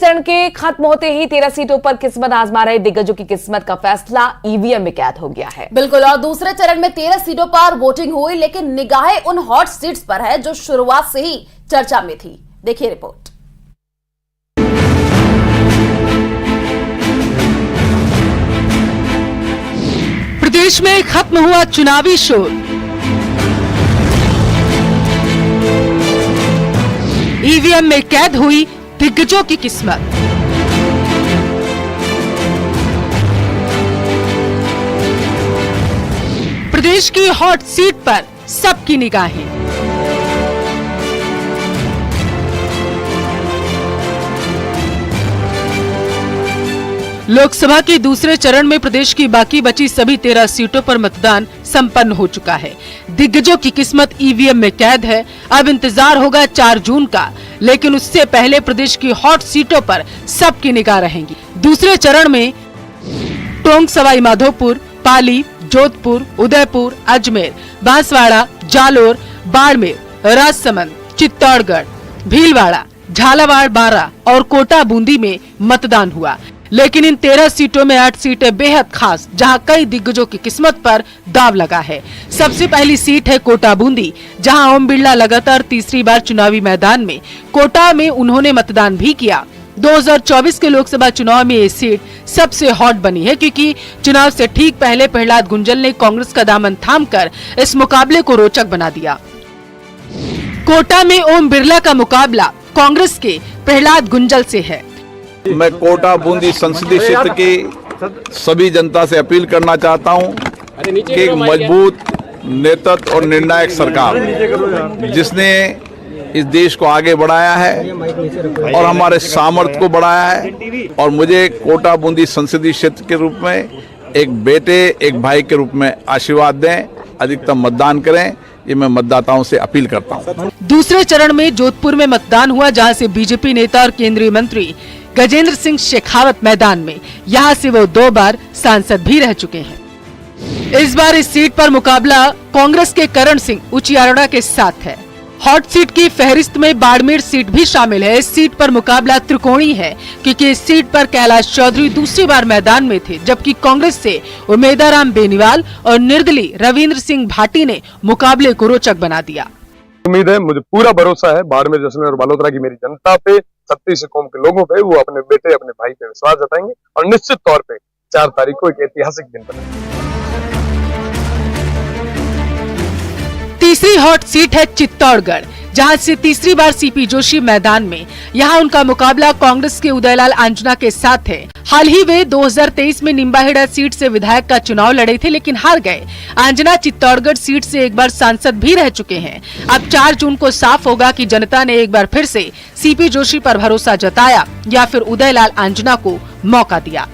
चरण के खत्म होते ही 13 सीटों पर किस्मत आजमा रहे दिग्गजों की किस्मत का फैसला ईवीएम में कैद हो गया है। बिल्कुल, और दूसरे चरण में 13 सीटों पर वोटिंग हुई, लेकिन निगाहें उन हॉट सीट्स पर है जो शुरुआत से ही चर्चा में थी। देखिए रिपोर्ट। प्रदेश में खत्म हुआ चुनावी शोर। ईवीएम में कैद हुई दिग्गजों की किस्मत। प्रदेश की हॉट सीट पर सबकी निगाहें। लोकसभा के दूसरे चरण में प्रदेश की बाकी बची सभी 13 सीटों पर मतदान संपन्न हो चुका है। दिग्गजों की किस्मत ईवीएम में कैद है। अब इंतजार होगा 4 जून का, लेकिन उससे पहले प्रदेश की हॉट सीटों पर सबकी निगाह रहेंगी। दूसरे चरण में टोंक, सवाई माधोपुर, पाली, जोधपुर, उदयपुर, अजमेर, बांसवाड़ा, जालोर, बाड़मेर, राजसमंद, चित्तौड़गढ़, भीलवाड़ा, झालावाड़, बारां और कोटा बूंदी में मतदान हुआ। लेकिन इन 13 सीटों में 8 सीटें बेहद खास, जहां कई दिग्गजों की किस्मत पर दाव लगा है। सबसे पहली सीट है कोटा बूंदी, जहां ओम बिरला लगातार तीसरी बार चुनावी मैदान में। कोटा में उन्होंने मतदान भी किया। 2024 के लोकसभा चुनाव में ये सीट सबसे हॉट बनी है, क्योंकि चुनाव से ठीक पहले प्रहलाद गुंजल ने कांग्रेस का दामन थामकर इस मुकाबले को रोचक बना दिया। कोटा में ओम बिरला का मुकाबला कांग्रेस के प्रहलाद गुंजल से है। मैं कोटा बूंदी संसदीय क्षेत्र की सभी जनता से अपील करना चाहता हूं कि एक मजबूत नेतृत्व और निर्णायक सरकार जिसने इस देश को आगे बढ़ाया है और हमारे सामर्थ्य को बढ़ाया है, और मुझे कोटा बूंदी संसदीय क्षेत्र के रूप में एक बेटे, एक भाई के रूप में आशीर्वाद दें, अधिकतम मतदान करें, ये मैं मतदाताओं से अपील करता हूं। दूसरे चरण में जोधपुर में मतदान हुआ, जहां से बीजेपी नेता और केंद्रीय मंत्री गजेंद्र सिंह शेखावत मैदान में। यहां से वो 2 बार सांसद भी रह चुके हैं। इस बार इस सीट पर मुकाबला कांग्रेस के करण सिंह उचियारड़ा के साथ है। हॉट सीट की फहरिस्त में बाड़मेर सीट भी शामिल है। इस सीट पर मुकाबला त्रिकोणीय है, क्योंकि इस सीट पर कैलाश चौधरी दूसरी बार मैदान में थे, जबकि कांग्रेस से उमेदाराम बेनीवाल और निर्दलीय रविंद्र सिंह भाटी ने मुकाबले को रोचक बना दिया। उम्मीद है, मुझे पूरा भरोसा है बाड़मेर, जैसलमेर और बालोतरा की मेरी जनता पे, 36 कौम के लोगों पे, वो अपने बेटे, अपने भाई पे विश्वास जताएंगे और निश्चित तौर पे 4 तारीख को एक ऐतिहासिक दिन बनेगा। तीसरी हॉट सीट है चित्तौड़गढ़, जहां से तीसरी बार सीपी जोशी मैदान में। यहां उनका मुकाबला कांग्रेस के उदयलाल आंजना के साथ है। हाल ही वे 2023 में निम्बाहेड़ा सीट से विधायक का चुनाव लड़े थे, लेकिन हार गए। आंजना चित्तौड़गढ़ सीट से एक बार सांसद भी रह चुके हैं। अब 4 जून को साफ होगा कि जनता ने एक बार फिर से सीपी जोशी पर भरोसा जताया या फिर उदयलाल आंजना को मौका दिया।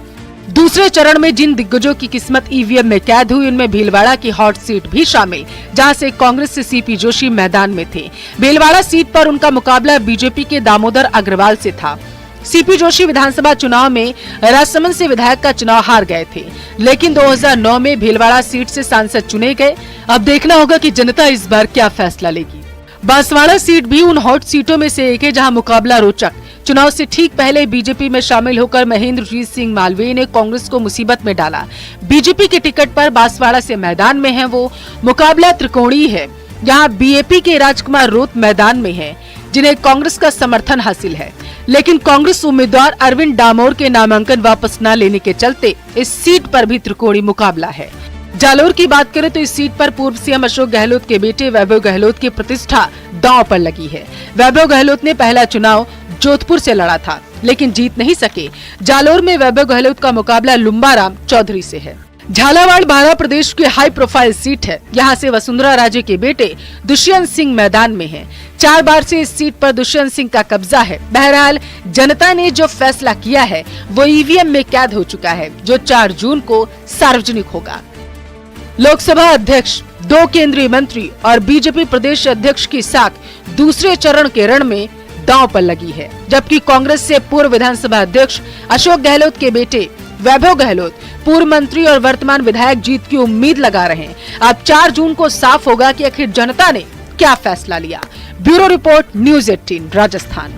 दूसरे चरण में जिन दिग्गजों की किस्मत ईवीएम में कैद हुई, उनमें भीलवाड़ा की हॉट सीट भी शामिल, जहां से कांग्रेस से सीपी जोशी मैदान में थे। भीलवाड़ा सीट पर उनका मुकाबला बीजेपी के दामोदर अग्रवाल से था। सीपी जोशी विधानसभा चुनाव में राजसमंद से विधायक का चुनाव हार गए थे, लेकिन 2009 में भीलवाड़ा सीट से सांसद चुने गए। अब देखना होगा कि जनता इस बार क्या फैसला लेगी। बांसवाड़ा सीट भी उन हॉट सीटों में से एक है, जहां मुकाबला रोचक। चुनाव से ठीक पहले बीजेपी में शामिल होकर महेंद्रजीत सिंह मालवीय ने कांग्रेस को मुसीबत में डाला। बीजेपी के टिकट पर बांसवाड़ा से मैदान में है वो। मुकाबला त्रिकोणीय है। यहाँ बीएपी के राजकुमार रोत मैदान में है, जिन्हें कांग्रेस का समर्थन हासिल है, लेकिन कांग्रेस उम्मीदवार अरविंद डामोर के नामांकन वापस न लेने के चलते इस सीट पर भी त्रिकोणीय मुकाबला है। जालोर की बात करें तो इस सीट पर पूर्व सीएम अशोक गहलोत के बेटे वैभव गहलोत की प्रतिष्ठा दांव पर लगी है। वैभव गहलोत ने पहला चुनाव जोधपुर से लड़ा था, लेकिन जीत नहीं सके। जालोर में वैभव गहलोत का मुकाबला लुम्बाराम चौधरी से है। झालावाड़ बारां प्रदेश की हाई प्रोफाइल सीट है। यहाँ से वसुंधरा राजे के बेटे दुष्यंत सिंह मैदान में हैं। 4 बार से इस सीट पर दुष्यंत सिंह का कब्जा है। बहरहाल जनता ने जो फैसला किया है वो ईवीएम में कैद हो चुका है, जो 4 जून को सार्वजनिक होगा। लोकसभा अध्यक्ष, 2 केंद्रीय मंत्री और बीजेपी प्रदेश अध्यक्ष की साख दूसरे चरण के रण में दांव पर लगी है, जबकि कांग्रेस से पूर्व विधानसभा अध्यक्ष अशोक गहलोत के बेटे वैभव गहलोत पूर्व मंत्री और वर्तमान विधायक जीत की उम्मीद लगा रहे हैं। अब 4 जून को साफ होगा कि आखिर जनता ने क्या फैसला लिया। Bureau report, news 18 Rajasthan.